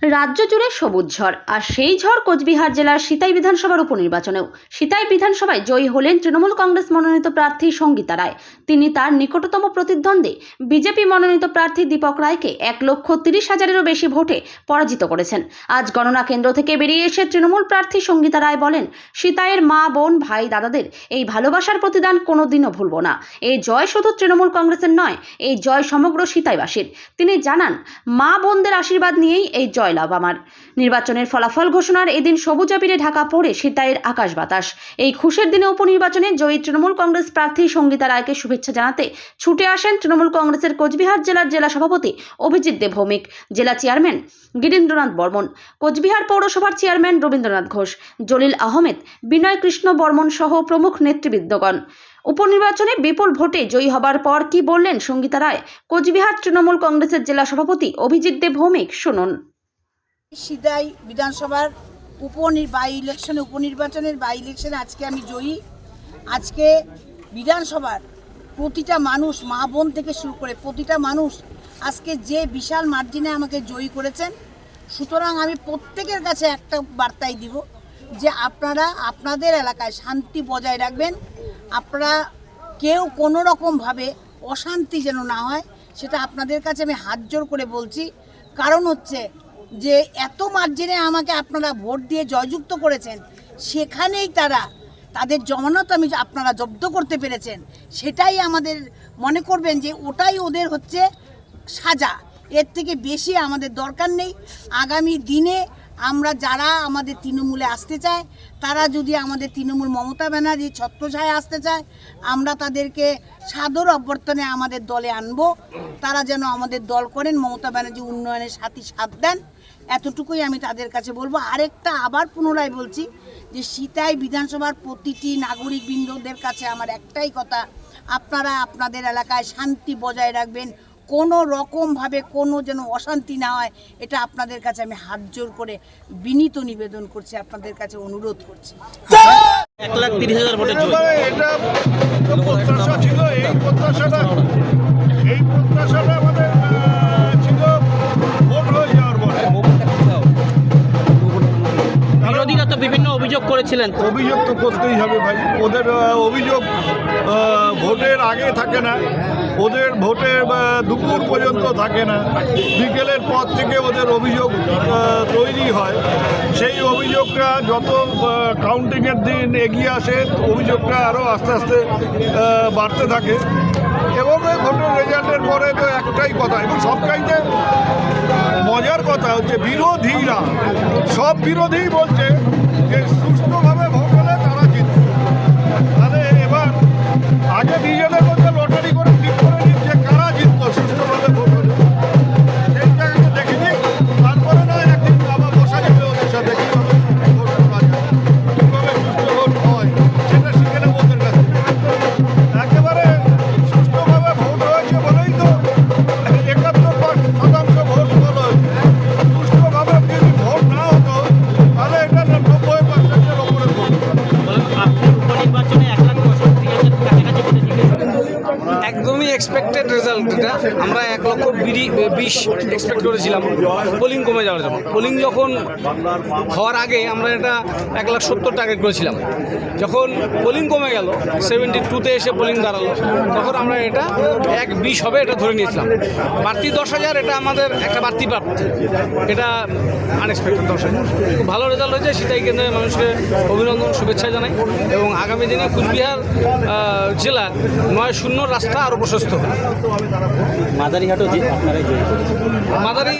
রাজ্য জুড়ে সবুজ ঝড়, আর সেই ঝড় কোচবিহার জেলার সিতাই বিধানসভার উপনির্বাচনেও। সিতাই বিধানসভায় জয়ী হলেন তৃণমূল কংগ্রেস মনোনীত প্রার্থী সঙ্গীতা রায়। তিনি তার নিকটতম প্রতিদ্বন্দ্বী বিজেপি মনোনীত প্রার্থী দীপক রায়কে 1,30,000-এরও বেশি ভোটে পরাজিত করেছেন। আজ গণনা কেন্দ্র থেকে বেরিয়ে এসে তৃণমূল প্রার্থী সঙ্গীতা রায় বলেন, সিতাইয়ের মা, বোন, ভাই, দাদাদের এই ভালোবাসার প্রতিদান কোনোদিনও ভুলব না। এই জয় শুধু তৃণমূল কংগ্রেসের নয়, এই জয় সমগ্র সিতাইবাসীর। তিনি জানান, মা বোনদের আশীর্বাদ নিয়েই এই জয় লাভ আমার। নির্বাচনের ফলাফল ঘোষণার এদিন সবুজ আবিরে ঢাকা পড়ে সিতাইয়ের আকাশ বাতাস। এই খুশির দিনে উপনির্বাচনে জয়ী তৃণমূল কংগ্রেস প্রার্থী সঙ্গীতা রায়কে শুভেচ্ছা জানাতে ছুটে আসেন তৃণমূল কংগ্রেসের কোচবিহার জেলার জেলা সভাপতি অভিজিৎ দেব ভৌমিক, জেলা চেয়ারম্যান গিরীন্দ্রনাথ বর্মন, কোচবিহার পৌরসভার চেয়ারম্যান রবীন্দ্রনাথ ঘোষ, জলিল আহমেদ, বিনয় কৃষ্ণ বর্মন সহ প্রমুখ নেতৃবৃন্দগণ। উপনির্বাচনে বিপুল ভোটে জয়ী হবার পর কি বললেন সঙ্গীতা রায়, কোচবিহার তৃণমূল কংগ্রেসের জেলা সভাপতি অভিজিৎ দেব ভৌমিক, শুনুন। সিতাই বিধানসভার উপনির্বাচনের বাই ইলেকশনে আজকে আমি জয়ী। আজকে বিধানসভার প্রতিটা মানুষ, মা বোন থেকে শুরু করে প্রতিটা মানুষ আজকে যে বিশাল মার্জিনে আমাকে জয়ী করেছেন। সুতরাং আমি প্রত্যেকের কাছে একটা বার্তাই দিব যে আপনারা আপনাদের এলাকায় শান্তি বজায় রাখবেন। আপনারা কেউ কোনো রকমভাবে অশান্তি যেন না হয়, সেটা আপনাদের কাছে আমি হাত জোর করে বলছি। কারণ হচ্ছে যে এত মার্জিনে আমাকে আপনারা ভোট দিয়ে জয়যুক্ত করেছেন, সেখানেই তাদের জমানত আপনারা জব্দ করতে পেরেছেন। সেটাই আমাদের মনে করবেন যে ওটাই ওদের হচ্ছে সাজা, এর থেকে বেশি আমাদের দরকার নেই। আগামী দিনে আমরা যারা আমাদের তৃণমূলে আসতে চায়, তারা যদি আমাদের তৃণমূল মমতা ব্যানার্জি ছত্রছায়ায় আসতে চায়, আমরা তাদেরকে সাদর অভ্যর্থনে আমাদের দলে আনবো। তারা যেন আমাদের দল করেন, মমতা ব্যানার্জি উন্নয়নের সাথে সাথ দেন, এতটুকুই আমি তাদের কাছে বলবো। আরেকটা আবার পুনরায় বলছি যে সিতাই বিধানসভার প্রতিটি নাগরিকবৃন্দদের কাছে আমার একটাই কথা, আপনারা আপনাদের এলাকায় শান্তি বজায় রাখবেন। কোনো রকমভাবে কোনো যেন অশান্তি না হয়, এটা আপনাদের কাছে আমি হাত জোর করে বিনীত নিবেদন করছি, আপনাদের কাছে অনুরোধ করছি। 1,30,000 ভোটের জয়। এটা প্রত্যাশা ছিল, এই প্রত্যাশাটা আমাদের ছিল ভোট হয়ে যাওয়ার পরে। বিরোধীরা তো বিভিন্ন অভিযোগ করেছিলেন। অভিযোগ তো করতেই হবে ভাই, ওদের অভিযোগ ভোটের আগে থাকে না, ওদের ভোটের দুপুর পর্যন্ত থাকে না, বিকেলের পর থেকে ওদের অভিযোগ তৈরি হয়। সেই অভিযোগটা যত কাউন্টিংয়ের দিন এগিয়ে আসে, অভিযোগটা আরও আস্তে আস্তে বাড়তে থাকে। এবং ভোটের রেজাল্টের পরে তো একটাই কথা, এবং সবচাইতে মজার কথা হচ্ছে বিরোধীরা, সব বিরোধী বলছে যে সুষ্ঠুভাবে ভোট হলে তারা জিতবে। তাহলে এবার আগে নিজেদের মধ্যে লটারি করে ঠিক করে নিন যে কারা জিততো সুষ্ঠুভাবে ভোট হলে, সেইটা আগে দেখে নিন। তারপরে না একদিন আবার বসা যাবে ওদের সাথে, কীভাবে ভোট করা যায়, কীভাবে সুষ্ঠু ভোট হয়, সেটা শিখে নেব ওদের কাছে। একেবারে সুষ্ঠুভাবে ভোট হয়েছে বলেই তো 71% ভোট বলা হয়েছে। সুষ্ঠুভাবে যদি ভোট না হতো তাহলে এটা 90%-এর ওপরে ভোট। একদমই এক্সপেক্টেড রেজাল্ট। এটা আমরা 1,20,000 এক্সপেক্ট করেছিলাম পোলিং কমে যাওয়ার জন্য। পোলিং যখন হওয়ার আগে আমরা এটা 1,70,000 টার্গেট করেছিলাম। যখন পোলিং কমে গেল, 72-তে এসে পোলিং দাঁড়ালো, তখন আমরা এটা 1,20,000 হবে এটা ধরে নিয়েছিলাম। বাড়তি 10,000 এটা আমাদের একটা বাড়তি প্রাপ্তি, এটা আনএক্সপেক্টেড 10,000। খুব ভালো রেজাল্ট হয়েছে। সিতাই কেন্দ্রের মানুষকে অভিনন্দন, শুভেচ্ছা জানাই। এবং আগামী দিনে কুচবিহার জেলা 9-0 রাস্তা আরও প্রশস্ত হবে। মাদারিহাটও আপনারাই জয়ী করেছেন। মাদারি